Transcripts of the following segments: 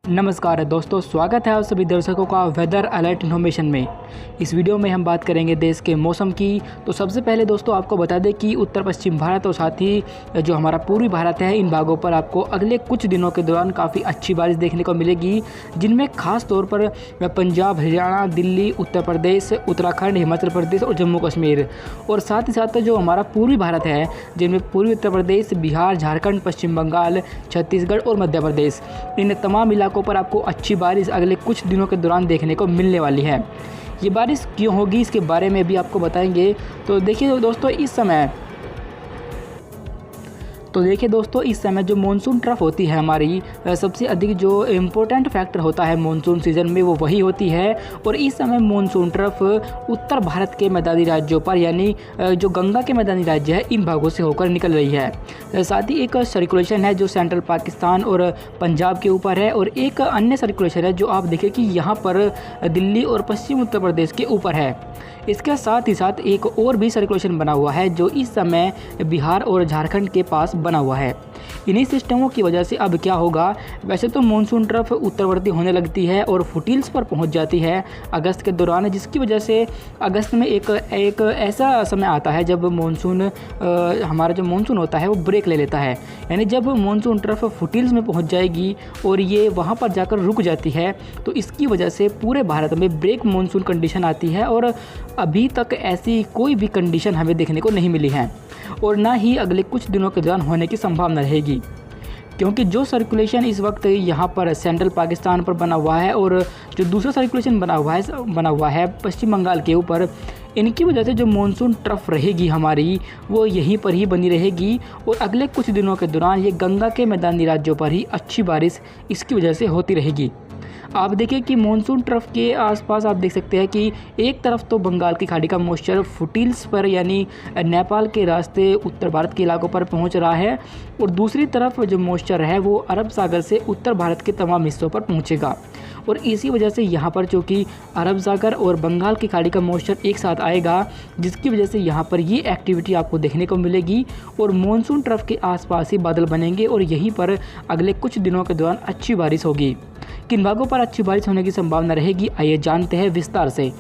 नमस्कार दोस्तों, स्वागत है आप सभी दर्शकों का वेदर अलर्ट इन्फॉर्मेशन में। इस वीडियो में हम बात करेंगे देश के मौसम की। तो सबसे पहले दोस्तों आपको बता दें कि उत्तर पश्चिम भारत और साथ ही जो हमारा पूर्वी भारत है, इन भागों पर आपको अगले कुछ दिनों के दौरान काफ़ी अच्छी बारिश देखने को मिलेगी, जिनमें खास तौर पर पंजाब, हरियाणा, दिल्ली, उत्तर प्रदेश, उत्तराखंड, हिमाचल प्रदेश और जम्मू कश्मीर, और साथ ही साथ जो हमारा पूर्वी भारत है, जिनमें पूर्वी उत्तर प्रदेश, बिहार, झारखंड, पश्चिम बंगाल, छत्तीसगढ़ और मध्य प्रदेश, इन तमाम इलाकों पर आपको अच्छी बारिश अगले कुछ दिनों के दौरान देखने को मिलने वाली है। ये बारिश क्यों होगी इसके बारे में भी आपको बताएंगे। तो देखिए दोस्तों, इस समय जो मानसून ट्रफ होती है हमारी, सबसे अधिक जो इम्पोर्टेंट फैक्टर होता है मानसून सीज़न में वो वही होती है। और इस समय मानसून ट्रफ उत्तर भारत के मैदानी राज्यों पर, यानी जो गंगा के मैदानी राज्य है, इन भागों से होकर निकल रही है। साथ ही एक सर्कुलेशन है जो सेंट्रल पाकिस्तान और पंजाब के ऊपर है, और एक अन्य सर्कुलेशन है जो आप देखिए कि यहाँ पर दिल्ली और पश्चिम उत्तर प्रदेश के ऊपर है। इसके साथ ही साथ एक और भी सर्कुलेशन बना हुआ है जो इस समय बिहार और झारखंड के पास बना हुआ है। इन्हीं सिस्टमों की वजह से अब क्या होगा, वैसे तो मानसून ट्रफ उत्तरवर्ती होने लगती है और फुटील्स पर पहुंच जाती है अगस्त के दौरान, जिसकी वजह से अगस्त में एक ऐसा समय आता है जब मानसून हमारा जो मानसून होता है वो ब्रेक ले लेता है। यानी जब मानसून ट्रफ फुटील्स में पहुंच जाएगी और ये वहाँ पर जाकर रुक जाती है, तो इसकी वजह से पूरे भारत में ब्रेक मानसून कंडीशन आती है। और अभी तक ऐसी कोई भी कंडीशन हमें देखने को नहीं मिली है, और ना ही अगले कुछ दिनों के दौरान होने की संभावना रहेगी, क्योंकि जो सर्कुलेशन इस वक्त यहाँ पर सेंट्रल पाकिस्तान पर बना हुआ है और जो दूसरा सर्कुलेशन बना हुआ है पश्चिम बंगाल के ऊपर, इनकी वजह से जो मानसून ट्रफ रहेगी हमारी वो यहीं पर ही बनी रहेगी। और अगले कुछ दिनों के दौरान ये गंगा के मैदानी राज्यों पर ही अच्छी बारिश इसकी वजह से होती रहेगी। आप देखिए कि मानसून ट्रफ के आसपास आप देख सकते हैं कि एक तरफ तो बंगाल की खाड़ी का मॉइस्चर फुटील्स पर, यानी नेपाल के रास्ते उत्तर भारत के इलाकों पर पहुंच रहा है, और दूसरी तरफ जो मॉइस्चर है वो अरब सागर से उत्तर भारत के तमाम हिस्सों पर पहुंचेगा। और इसी वजह से यहाँ पर चूँकि अरब सागर और बंगाल की खाड़ी का मॉइस्चर एक साथ आएगा, जिसकी वजह से यहाँ पर ये एक्टिविटी आपको देखने को मिलेगी और मानसून ट्रफ के आसपास ही बादल बनेंगे, और यहीं पर अगले कुछ दिनों के दौरान अच्छी बारिश होगी। किन भागों पर अच्छी बारिश होने की संभावना रहेगी, आइए जानते हैं विस्तार से।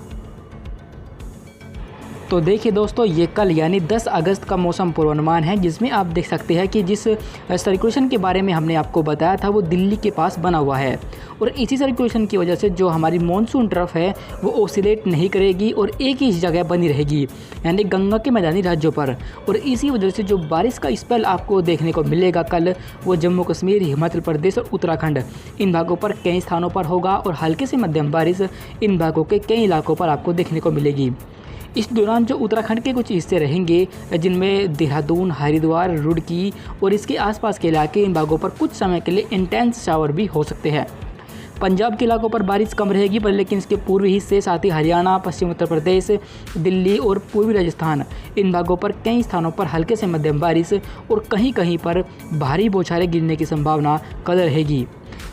तो देखिए दोस्तों, ये कल यानी 10 अगस्त का मौसम पूर्वानुमान है, जिसमें आप देख सकते हैं कि जिस सर्कुलेशन के बारे में हमने आपको बताया था वो दिल्ली के पास बना हुआ है, और इसी सर्कुलेशन की वजह से जो हमारी मानसून ट्रफ है वो ऑसिलेट नहीं करेगी और एक ही जगह बनी रहेगी, यानी गंगा के मैदानी राज्यों पर। और इसी वजह से जो बारिश का स्पेल आपको देखने को मिलेगा कल, वो जम्मू कश्मीर, हिमाचल प्रदेश और उत्तराखंड, इन भागों पर कई स्थानों पर होगा, और हल्के से मध्यम बारिश इन भागों के कई इलाकों पर आपको देखने को मिलेगी। इस दौरान जो उत्तराखंड के कुछ हिस्से रहेंगे, जिनमें देहरादून, हरिद्वार, रुड़की और इसके आसपास के इलाके, इन भागों पर कुछ समय के लिए इंटेंस शावर भी हो सकते हैं। पंजाब के इलाकों पर बारिश कम रहेगी, पर लेकिन इसके पूर्वी हिस्से, साथ ही हरियाणा, पश्चिम उत्तर प्रदेश, दिल्ली और पूर्वी राजस्थान, इन भागों पर कई स्थानों पर हल्के से मध्यम बारिश और कहीं कहीं पर भारी बौछारें गिरने की संभावना कल रहेगी।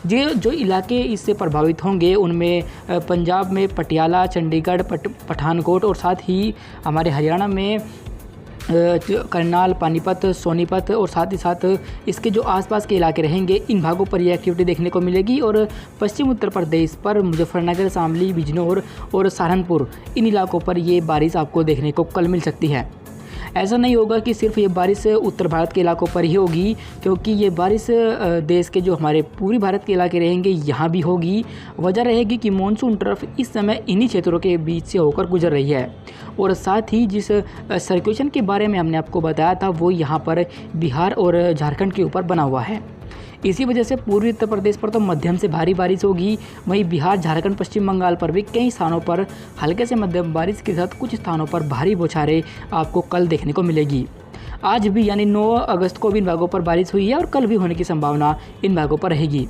जो इलाके इससे प्रभावित होंगे उनमें पंजाब में पटियाला, चंडीगढ़, पठानकोट, और साथ ही हमारे हरियाणा में करनाल, पानीपत, सोनीपत, और साथ ही साथ इसके जो आसपास के इलाके रहेंगे, इन भागों पर यह एक्टिविटी देखने को मिलेगी। और पश्चिम उत्तर प्रदेश पर मुजफ्फरनगर, शामली, बिजनौर और सहारनपुर, इन इलाकों पर ये बारिश आपको देखने को कल मिल सकती है। ऐसा नहीं होगा कि सिर्फ ये बारिश उत्तर भारत के इलाकों पर ही होगी, क्योंकि ये बारिश देश के जो हमारे पूर्वी भारत के इलाके रहेंगे यहाँ भी होगी। वजह रहेगी कि मानसून ट्रफ इस समय इन्हीं क्षेत्रों के बीच से होकर गुजर रही है, और साथ ही जिस सर्कुलेशन के बारे में हमने आपको बताया था वो यहाँ पर बिहार और झारखंड के ऊपर बना हुआ है। इसी वजह से पूर्वी उत्तर प्रदेश पर तो मध्यम से भारी बारिश होगी, वहीं बिहार, झारखंड, पश्चिम बंगाल पर भी कई स्थानों पर हल्के से मध्यम बारिश के साथ कुछ स्थानों पर भारी बौछारें आपको कल देखने को मिलेगी। आज भी यानी 9 अगस्त को भी इन भागों पर बारिश हुई है, और कल भी होने की संभावना इन भागों पर रहेगी।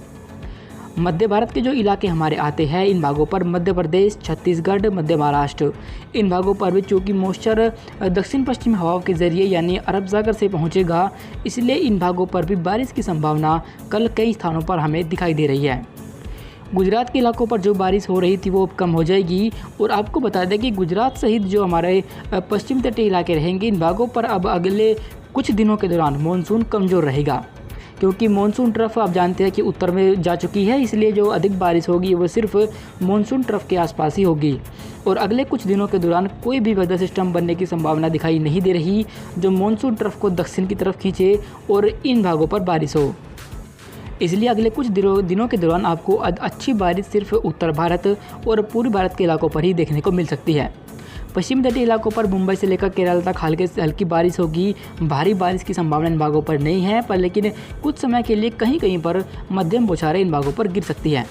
मध्य भारत के जो इलाके हमारे आते हैं, इन भागों पर मध्य प्रदेश, छत्तीसगढ़, मध्य महाराष्ट्र, इन भागों पर भी चूँकि मॉइस्चर दक्षिण पश्चिमी हवाओं के ज़रिए यानी अरब सागर से पहुँचेगा, इसलिए इन भागों पर भी बारिश की संभावना कल कई स्थानों पर हमें दिखाई दे रही है। गुजरात के इलाकों पर जो बारिश हो रही थी वो अब कम हो जाएगी, और आपको बता दें कि गुजरात सहित जो हमारे पश्चिम तटीय इलाके रहेंगे, इन भागों पर अब अगले कुछ दिनों के दौरान मानसून कमज़ोर रहेगा। क्योंकि मानसून ट्रफ आप जानते हैं कि उत्तर में जा चुकी है, इसलिए जो अधिक बारिश होगी वो सिर्फ मानसून ट्रफ के आसपास ही होगी। और अगले कुछ दिनों के दौरान कोई भी वेदर सिस्टम बनने की संभावना दिखाई नहीं दे रही जो मानसून ट्रफ को दक्षिण की तरफ खींचे और इन भागों पर बारिश हो। इसलिए अगले कुछ दिनों के दौरान आपको अच्छी बारिश सिर्फ उत्तर भारत और पूर्वी भारत के इलाकों पर ही देखने को मिल सकती है। पश्चिमी तटीय इलाकों पर मुंबई से लेकर केरल तक हल्की बारिश होगी। भारी बारिश की संभावना इन भागों पर नहीं है, पर लेकिन कुछ समय के लिए कहीं कहीं पर मध्यम बौछारें इन भागों पर गिर सकती है।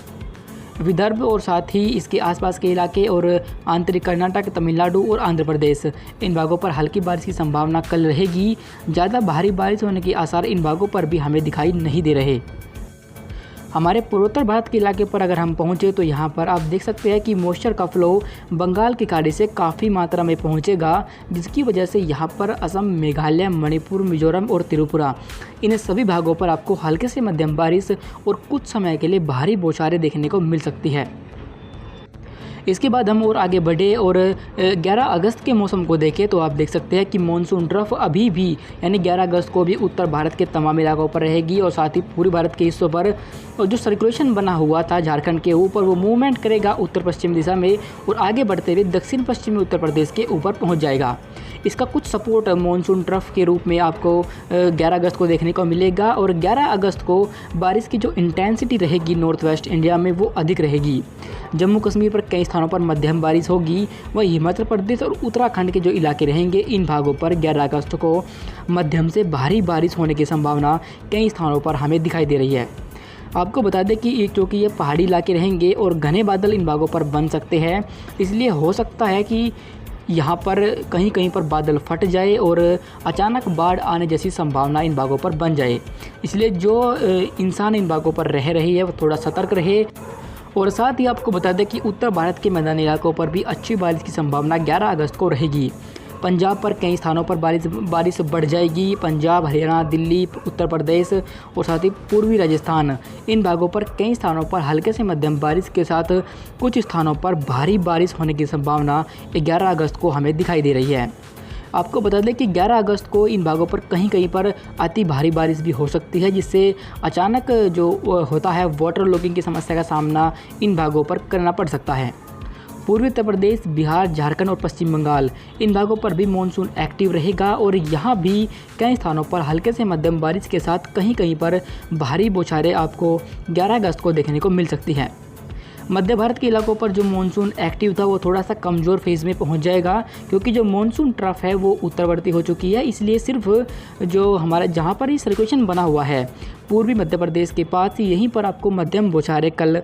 विदर्भ और साथ ही इसके आसपास के इलाके और आंतरिक कर्नाटक, तमिलनाडु और आंध्र प्रदेश, इन भागों पर हल्की बारिश की संभावना कल रहेगी। ज़्यादा भारी बारिश होने के आसार इन भागों पर भी हमें दिखाई नहीं दे रहे। हमारे पूर्वोत्तर भारत के इलाके पर अगर हम पहुँचे तो यहाँ पर आप देख सकते हैं कि मॉइस्चर का फ्लो बंगाल की खाड़ी से काफ़ी मात्रा में पहुँचेगा, जिसकी वजह से यहाँ पर असम, मेघालय, मणिपुर, मिजोरम और त्रिपुरा, इन सभी भागों पर आपको हल्के से मध्यम बारिश और कुछ समय के लिए भारी बौछारें देखने को मिल सकती है। इसके बाद हम और आगे बढ़े और 11 अगस्त के मौसम को देखें तो आप देख सकते हैं कि मानसून ट्रफ अभी भी यानी 11 अगस्त को भी उत्तर भारत के तमाम इलाकों पर रहेगी और साथ ही पूर्वी भारत के हिस्सों पर जो सर्कुलेशन बना हुआ था झारखंड के ऊपर वो मूवमेंट करेगा उत्तर पश्चिम दिशा में और आगे बढ़ते हुए दक्षिण पश्चिमी उत्तर प्रदेश के ऊपर पहुँच जाएगा। इसका कुछ सपोर्ट मानसून ट्रफ के रूप में आपको 11 अगस्त को देखने को मिलेगा और 11 अगस्त को बारिश की जो इंटेंसिटी रहेगी नॉर्थ वेस्ट इंडिया में वो अधिक रहेगी। जम्मू कश्मीर पर कई स्थानों पर मध्यम बारिश होगी, वहीं हिमाचल प्रदेश और उत्तराखंड के जो इलाके रहेंगे इन भागों पर 11 अगस्त को मध्यम से भारी बारिश होने की संभावना कई स्थानों पर हमें दिखाई दे रही है। आपको बता दें कि क्योंकि ये पहाड़ी इलाके रहेंगे और घने बादल इन भागों पर बन सकते हैं, इसलिए हो सकता है कि यहाँ पर कहीं कहीं पर बादल फट जाए और अचानक बाढ़ आने जैसी संभावना इन भागों पर बन जाए। इसलिए जो इंसान इन भागों पर रह रही है वो थोड़ा सतर्क रहे। और साथ ही आपको बता दें कि उत्तर भारत के मैदानी इलाकों पर भी अच्छी बारिश की संभावना 11 अगस्त को रहेगी। पंजाब पर कई स्थानों पर बारिश बढ़ जाएगी। पंजाब, हरियाणा, दिल्ली, उत्तर प्रदेश और साथ ही पूर्वी राजस्थान, इन भागों पर कई स्थानों पर हल्के से मध्यम बारिश के साथ कुछ स्थानों पर भारी बारिश होने की संभावना 11 अगस्त को हमें दिखाई दे रही है। आपको बता दें कि 11 अगस्त को इन भागों पर कहीं कहीं पर अति भारी बारिश भी हो सकती है, जिससे अचानक जो होता है वाटर लॉगिंग की समस्या का सामना इन भागों पर करना पड़ सकता है। पूर्वी उत्तर प्रदेश, बिहार, झारखंड और पश्चिम बंगाल, इन भागों पर भी मानसून एक्टिव रहेगा और यहाँ भी कई स्थानों पर हल्के से मध्यम बारिश के साथ कहीं कहीं पर भारी बौछारें आपको 11 अगस्त को देखने को मिल सकती हैं। मध्य भारत के इलाकों पर जो मानसून एक्टिव था वो थोड़ा सा कमज़ोर फेज़ में पहुंच जाएगा, क्योंकि जो मानसून ट्रफ है वो उत्तरवर्ती हो चुकी है। इसलिए सिर्फ जो हमारा जहां पर ही सर्कुलेशन बना हुआ है पूर्वी मध्य प्रदेश के पास, यहीं पर आपको मध्यम बौछारें कल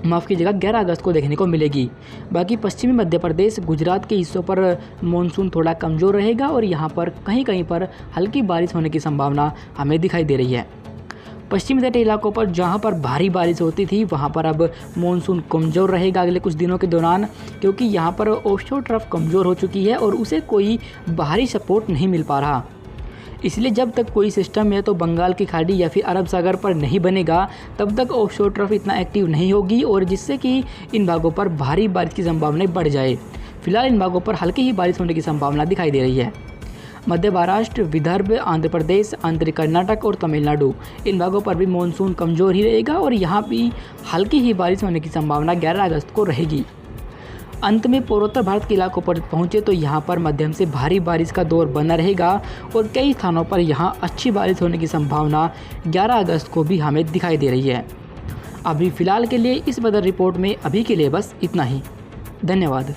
माफ़ कीजिएगा 11 अगस्त को देखने को मिलेगी। बाकी पश्चिमी मध्य प्रदेश, गुजरात के हिस्सों पर मानसून थोड़ा कमज़ोर रहेगा और यहाँ पर कहीं कहीं पर हल्की बारिश होने की संभावना हमें दिखाई दे रही है। पश्चिमी तटीय इलाकों पर जहां पर भारी बारिश होती थी वहां पर अब मानसून कमज़ोर रहेगा अगले कुछ दिनों के दौरान, क्योंकि यहां पर ऑफशोर ट्रफ कमज़ोर हो चुकी है और उसे कोई बाहरी सपोर्ट नहीं मिल पा रहा। इसलिए जब तक कोई सिस्टम है तो बंगाल की खाड़ी या फिर अरब सागर पर नहीं बनेगा तब तक ऑफशोर ट्रफ इतना एक्टिव नहीं होगी और जिससे कि इन भागों पर भारी बारिश की संभावना बढ़ जाए। फिलहाल इन भागों पर हल्की ही बारिश होने की संभावना दिखाई दे रही है। मध्य महाराष्ट्र, विदर्भ, आंध्र प्रदेश, आंतरिक कर्नाटक और तमिलनाडु, इन भागों पर भी मानसून कमज़ोर ही रहेगा और यहाँ भी हल्की ही बारिश होने की संभावना 11 अगस्त को रहेगी। अंत में पूर्वोत्तर भारत के इलाकों पर पहुँचे तो यहाँ पर मध्यम से भारी बारिश का दौर बना रहेगा और कई स्थानों पर यहाँ अच्छी बारिश होने की संभावना 11 अगस्त को भी हमें दिखाई दे रही है। अभी फ़िलहाल के लिए इस वेदर रिपोर्ट में अभी के लिए बस इतना ही। धन्यवाद।